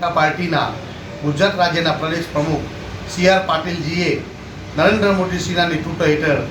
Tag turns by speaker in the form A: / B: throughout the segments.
A: જનતા પાર્ટીના ગુજરાત રાજ્યના પ્રદેશ પ્રમુખ સી.આર. પાટીલજીએ નરેન્દ્ર મોદીજીના નેતૃત્વ હેઠળ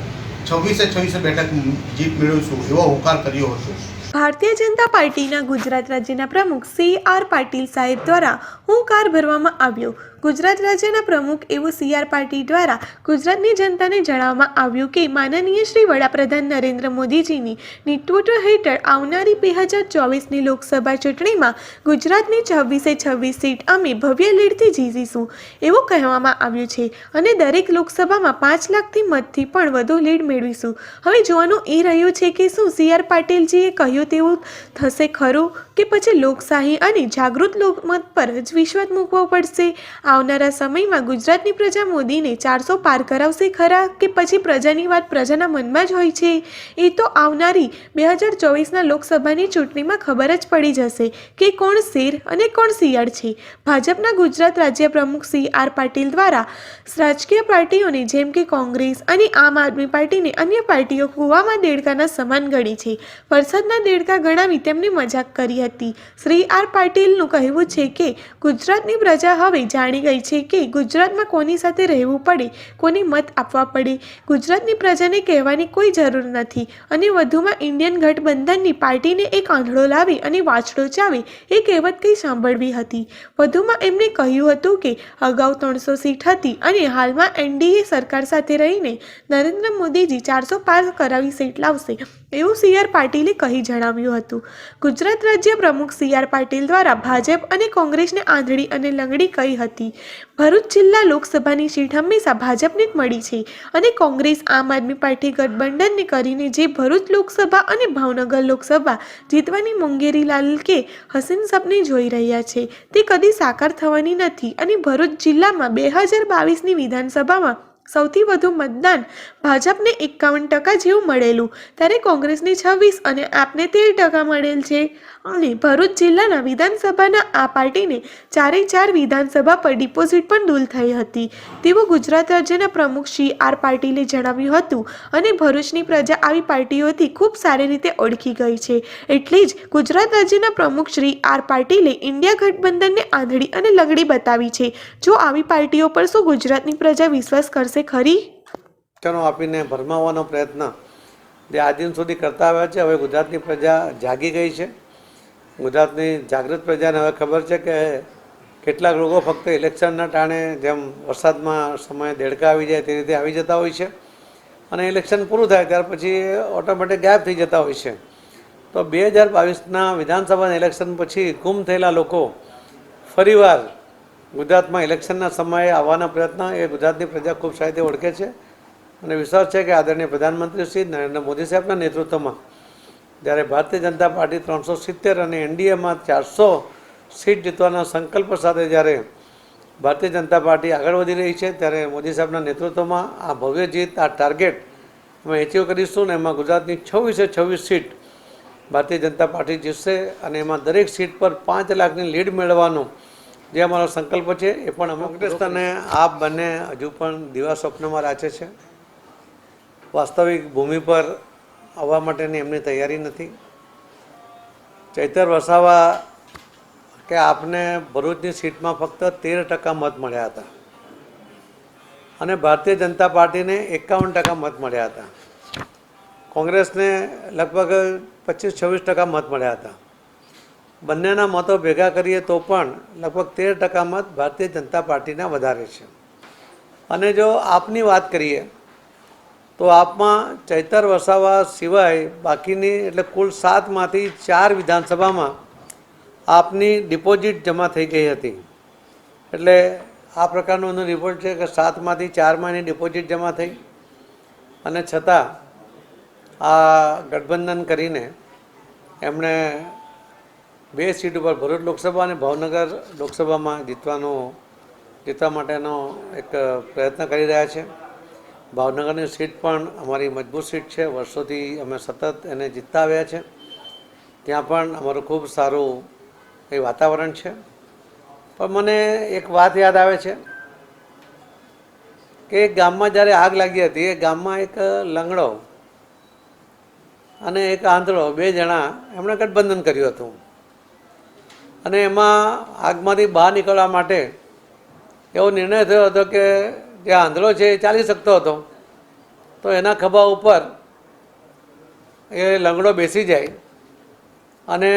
A: 26 બેઠક જીત મેળવીશું એવો હોકાર કર્યો હતો।
B: ભારતીય જનતા પાર્ટીના ગુજરાત રાજ્યના પ્રમુખ સી.આર. પાટીલ સાહેબ દ્વારા હુંકાર ભરવામાં આવ્યો। ગુજરાત રાજ્યના પ્રમુખ એવો સી.આર. પાટીલ દ્વારા ગુજરાતની જનતાને જણાવવામાં આવ્યું કે માનનીય શ્રી વડાપ્રધાન નરેન્દ્ર મોદીજીની નેતૃત્વ હેઠળ આવનારી 2024ની લોકસભા ચૂંટણીમાં ગુજરાતની 26 સીટ અમે ભવ્ય લીડથી જીતીશું એવું કહેવામાં આવ્યું છે અને દરેક લોકસભામાં 5 લાખથી મતથી પણ વધુ લીડ મેળવીશું। હવે જોવાનું એ રહ્યું છે કે શું સી.આર. પાટીલજીએ કહ્યું તેવું થશે ખરું કે પછી લોકશાહી અને જાગૃત લોકમત પર જ વિશ્વાસ મૂકવો પડશે। આવનારા સમયમાં ગુજરાતની પ્રજા મોદીને 400 પાર કરાવશે ખરા કે પછી પ્રજાની વાત પ્રજાના મનમાં જ હોય છે એ તો આવનારી 2024ના લોકસભાની ચૂંટણીમાં ખબર જ પડી જશે કે કોણ શેર અને કોણ શિયાળ છે। ભાજપના ગુજરાત રાજ્ય પ્રમુખ સી.આર. પાટીલ દ્વારા રાજકીય પાર્ટીઓને જેમ કે કોંગ્રેસ અને આમ આદમી પાર્ટીને અન્ય પાર્ટીઓ કૂવામાં દેડકાના સમાન ગણી છે, વરસાદના દેડકા ગણાવી તેમની મજાક કરી હતી। શ્રી આર. પાટીલનું કહેવું છે કે ગુજરાતની પ્રજા હવે જાણી ગઈ છે કે ગુજરાતમાં કોની સાથે રહેવું પડે, કોને મત આપવા પડે। ગુજરાતની પ્રજાને કહેવાની કોઈ જરૂર નથી અને વધુમાં ઇન્ડિયન ગઠબંધનની પાર્ટીને એક આંધળો લાવી અને વાછડો ચાવે એ કહેવત કંઈ સાંભળવી હતી। વધુમાં એમણે કહ્યું હતું કે અગાઉ 300 સીટ હતી અને હાલમાં એનડીએ સરકાર સાથે રહીને નરેન્દ્ર મોદીજી 400 પાર કરાવી સીટ લાવશે એવું સી.આર. પાટીલે કહી જણાવ્યું હતું। ગુજરાત રાજ્ય પ્રમુખ સી.આર. પાટીલ દ્વારા ભાજપ અને કોંગ્રેસને આંધળી અને લંગડી કહી હતી। ભરૂચ જિલ્લા લોકસભાની સીટ હંમેશા ભાજપને જ મળી છે અને કોંગ્રેસ આમ આદમી પાર્ટી ગઠબંધનને કરીને જે ભરૂચ લોકસભા અને ભાવનગર લોકસભા જીતવાની મુંગેરી લાલ કે હસીન સપને જોઈ રહ્યા છે તે કદી સાકાર થવાની નથી અને ભરૂચ જિલ્લામાં 2022ની વિધાનસભામાં સૌથી વધુ મતદાન ભાજપને 51% જેવું મળેલું ત્યારે કોંગ્રેસને 26 અને આપને 13% મળેલ છે અને ભરૂચ જિલ્લાના વિધાનસભાના આ પાર્ટીને 4 વિધાનસભા પર ડિપોઝિટ પણ દૂર થઈ હતી તેવું ગુજરાત રાજ્યના પ્રમુખ સી.આર. પાટીલે જણાવ્યું હતું અને ભરૂચની પ્રજા આવી પાર્ટીઓથી ખૂબ સારી રીતે ઓળખી ગઈ છે એટલે જ ગુજરાત રાજ્યના પ્રમુખ શ્રી આર. પાટીલે ઇન્ડિયા ગઠબંધનને આંધળી અને લંગડી બતાવી છે। જો આવી પાર્ટીઓ પર શું ગુજરાતની પ્રજા વિશ્વાસ કરશે ખરી?
C: આપીને ભરમાવવાનો પ્રયત્ન જે આજ દિન સુધી કરતા આવ્યા છે, હવે ગુજરાતની પ્રજા જાગી ગઈ છે। ગુજરાતની જાગૃત પ્રજાને હવે ખબર છે કે કેટલાક લોકો ફક્ત ઇલેક્શનના ટાણે જેમ વરસાદમાં સમયે દેડકા આવી જાય તે રીતે આવી જતા હોય છે અને ઇલેક્શન પૂરું થાય ત્યાર પછી ઓટોમેટિક ગાયબ થઈ જતા હોય છે। તો 2022ના વિધાનસભાના ઇલેક્શન પછી ગુમ થયેલા લોકો ફરીવાર ગુજરાતમાં ઇલેક્શનના સમયે આવવાના પ્રયત્ન એ ગુજરાતની પ્રજા ખૂબ સારી રીતે ઓળખે છે અને વિશ્વાસ છે કે આદરણીય પ્રધાનમંત્રી શ્રી નરેન્દ્ર મોદી સાહેબના નેતૃત્વમાં જ્યારે ભારતીય જનતા પાર્ટી 370 અને એનડીએમાં 400 સીટ જીતવાના સંકલ્પ સાથે જ્યારે ભારતીય જનતા પાર્ટી આગળ વધી રહી છે ત્યારે મોદી સાહેબના નેતૃત્વમાં આ ભવ્ય જીત, આ ટાર્ગેટ અમે એચીવ કરીશું ને એમાં ગુજરાતની 26 સીટ ભારતીય જનતા પાર્ટી જીતશે અને એમાં દરેક સીટ પર 5 લાખની લીડ મેળવવાનો જે અમારો સંકલ્પ છે એ પણ અમે કોંગ્રેસ અને આપ બંને હજુ પણ દીવા સ્વપ્નમાં રાચે છે। વાસ્તવિક ભૂમિ પર આવવા માટેની એમની તૈયારી નથી। ચૈતર વસાવા કે આપને ભરૂચની સીટમાં ફક્ત 13% મત મળ્યા હતા અને ભારતીય જનતા પાર્ટીને 51% મત મળ્યા હતા। કોંગ્રેસને લગભગ 25-26% મત મળ્યા હતા। બંનેના મતો ભેગા કરીએ તો પણ લગભગ 13% મત ભારતીય જનતા પાર્ટીના વધારે છે અને જો આપની વાત કરીએ તો આપમાં ચૈતર વસાવા સિવાય બાકીની એટલે કુલ 7માંથી 4 વિધાનસભામાં આપની ડિપોઝિટ જમા થઈ ગઈ હતી। એટલે આ પ્રકારનો એનો રિપોર્ટ છે કે 7માંથી 4માં એની ડિપોઝિટ જમા થઈ અને છતાં આ ગઠબંધન કરીને એમણે 2 સીટ ઉપર ભરૂચ લોકસભા અને ભાવનગર લોકસભામાં જીતવા માટેનો એક પ્રયત્ન કરી રહ્યા છે। ભાવનગરની સીટ પણ અમારી મજબૂત સીટ છે, વર્ષોથી અમે સતત એને જીતતા આવ્યા છે। ત્યાં પણ અમારું ખૂબ સારું એ વાતાવરણ છે। પણ મને એક વાત યાદ આવે છે કે એક ગામમાં જ્યારે આગ લાગી હતી એ ગામમાં એક લંગડો અને એક આંધળો 2 જણા એમણે ગઠબંધન કર્યું હતું અને એમાં આગમાંથી બહાર નીકળવા માટે એવો નિર્ણય થયો હતો કે જે આંધળો છે એ ચાલી શકતો હતો, તો એના ખભા ઉપર એ લંગડો બેસી જાય અને